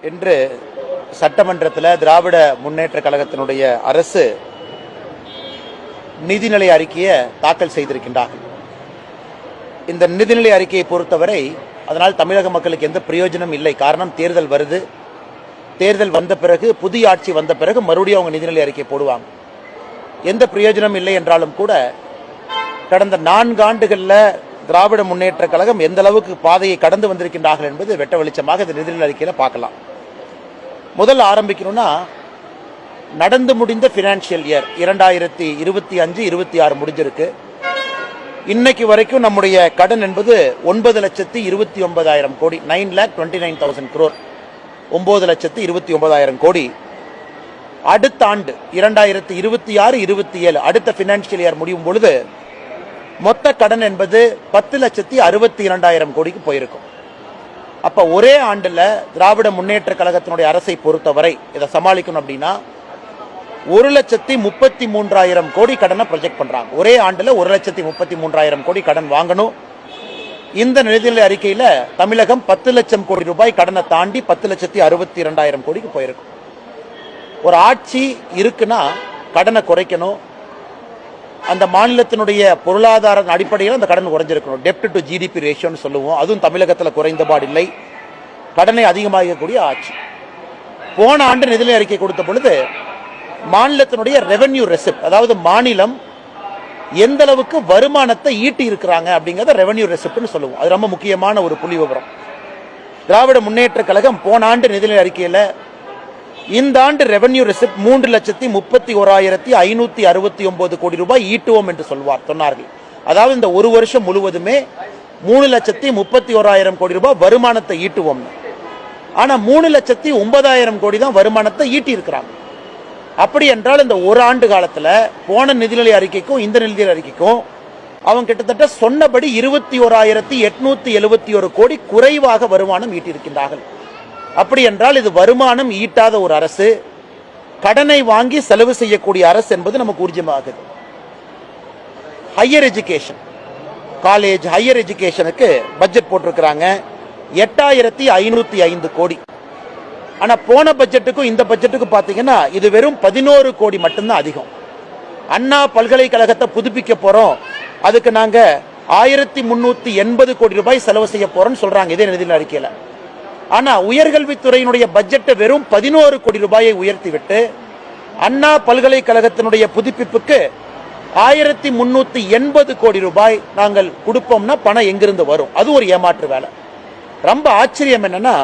இன்று சட்டமன்றத்தில் திராவிட முன்னேற்ற கழகத்தினுடைய அரசு நிதிநிலை அறிக்கையை தாக்கல் செய்திருக்கின்றார்கள். இந்த நிதிநிலை அறிக்கையை பொறுத்தவரை அதனால் தமிழக மக்களுக்கு எந்த பிரயோஜனம் இல்லை. காரணம், தேர்தல் வருது. தேர்தல் வந்த பிறகு, புதிய ஆட்சி வந்த பிறகு மறுபடியும் அவங்க நிதிநிலை அறிக்கை போடுவாங்க. எந்த பிரயோஜனம் இல்லை என்றாலும் கூட கடந்த 4 ஆண்டுகளில் திராவிட முன்னேற்ற கழகம் எந்த அளவுக்கு பாதையை கடந்து வந்திருக்கின்றார்கள் என்பது வெட்ட வெளிச்சமாக இந்த நிதிநிலை அறிக்கையில் பார்க்கலாம். முதல்ல ஆரம்பிக்கணும்னா, நடந்து முடிந்த ஃபினான்ஷியல் இயர் 2025-26 முடிஞ்சிருக்கு. இன்னைக்கு வரைக்கும் நம்முடைய கடன் என்பது 9,29,000 கோடி, 9,29,000 crore, 9,29,000 கோடி. அடுத்த ஆண்டு 2026-27 அடுத்த ஃபினான்ஷியல் இயர் முடியும் பொழுது மொத்த கடன் என்பது 10,62,000 கோடிக்கு போயிருக்கும். அப்ப ஒரே ஆண்டுல திராவிட முன்னேற்ற கழகத்தினுடைய அரசை பொறுத்தவரை இதை சமாளிக்கணும் அப்படின்னா 1,33,000 கோடி கடனை ப்ரொஜெக்ட் பண்றாங்க. ஒரே ஆண்டுல 1,33,000 கோடி கடன் வாங்கணும். இந்த நிதிநிலை அறிக்கையில தமிழகம் 10 லட்சம் கோடி ரூபாய் கடனை தாண்டி 10,62,000 கோடிக்கு போயிருக்கும். ஒரு ஆட்சி இருக்குன்னா கடனை குறைக்கணும். அந்த மாநிலத்தினுடைய பொருளாதார அடிப்படையில் அந்த கடன் குறைஞ்சிருக்கணும். டெப்ட் டு ஜிடிபி ரேஷியோன்னு சொல்லுவோம். அதுவும் தமிழகத்தில் குறைந்தபாடு இல்லை. கடனை அதிகமாகக்கூடிய ஆட்சி. போன ஆண்டு நிதிநிலை அறிக்கை கொடுத்த பொழுது மாநிலத்தினுடைய ரெவென்யூ ரெசிப்ட், அதாவது மாநிலம் எந்த அளவுக்கு வருமானத்தை ஈட்டி இருக்கிறாங்க அப்படிங்கறத ரெவென்யூ ரெசிப்ட்னு சொல்லுவோம். அது ரொம்ப முக்கியமான ஒரு புள்ளி விவரம். திராவிட முன்னேற்ற கழகம் போன ஆண்டு நிதிநிலை அறிக்கையில் இந்த ஆண்டு ரெவென்யூ ரெசிப்ட் 3,31,569 கோடி ரூபாய் ஈட்டுவோம் என்று சொன்னார்கள். அதாவது இந்த ஒரு வருஷம் முழுவதுமே 3,31,000 கோடி ரூபாய் வருமானத்தை ஈட்டுவோம். ஆனா 3,09,000 கோடி தான் வருமானத்தை ஈட்டி இருக்கிறாங்க. அப்படி என்றால் இந்த ஒரு ஆண்டு காலத்துல போன நிதிநிலை அறிக்கைக்கும் இந்த நிதிநிலை அறிக்கைக்கும் அவங்க கிட்டத்தட்ட சொன்னபடி 21,871 கோடி குறைவாக வருமானம் ஈட்டியிருக்கின்றார்கள். அப்படி என்றால் இது வருமானம் ஈட்டாத ஒரு அரசு, கடனை வாங்கி செலவு செய்யக்கூடிய அரசு என்பது நமக்கு ஊர்ஜிதமாகுது. ஹையர் எஜுகேஷன், காலேஜ் ஹையர் எஜுகேஷனுக்கு பட்ஜெட் போட்டிருக்கிறாங்க 8,505 கோடி. ஆனா போன பட்ஜெட்டுக்கும் இந்த பட்ஜெட்டுக்கும் பாத்தீங்கன்னா இது வெறும் 11 கோடி மட்டும்தான் அதிகம். அண்ணா பல்கலைக்கழகத்தை புதுப்பிக்க போறோம், அதுக்கு நாங்க 1,380 கோடி ரூபாய் செலவு செய்ய போறோம்னு சொல்றாங்க இதே நிதிநிலை அறிக்கையில. ஆனா உயர்கல்வித்துறையினுடைய பட்ஜெட்டை வெறும் 11 கோடி ரூபாயை உயர்த்திவிட்டு அண்ணா பல்கலைக்கழகத்தினுடைய புதுப்பிப்புக்கு 1,380 கோடி ரூபாய் நாங்கள் கொடுப்போம்னா பணம் எங்கிருந்து வரும்? அது ஒரு ஏமாற்று வேலை. ரொம்ப ஆச்சரியம் என்னன்னா,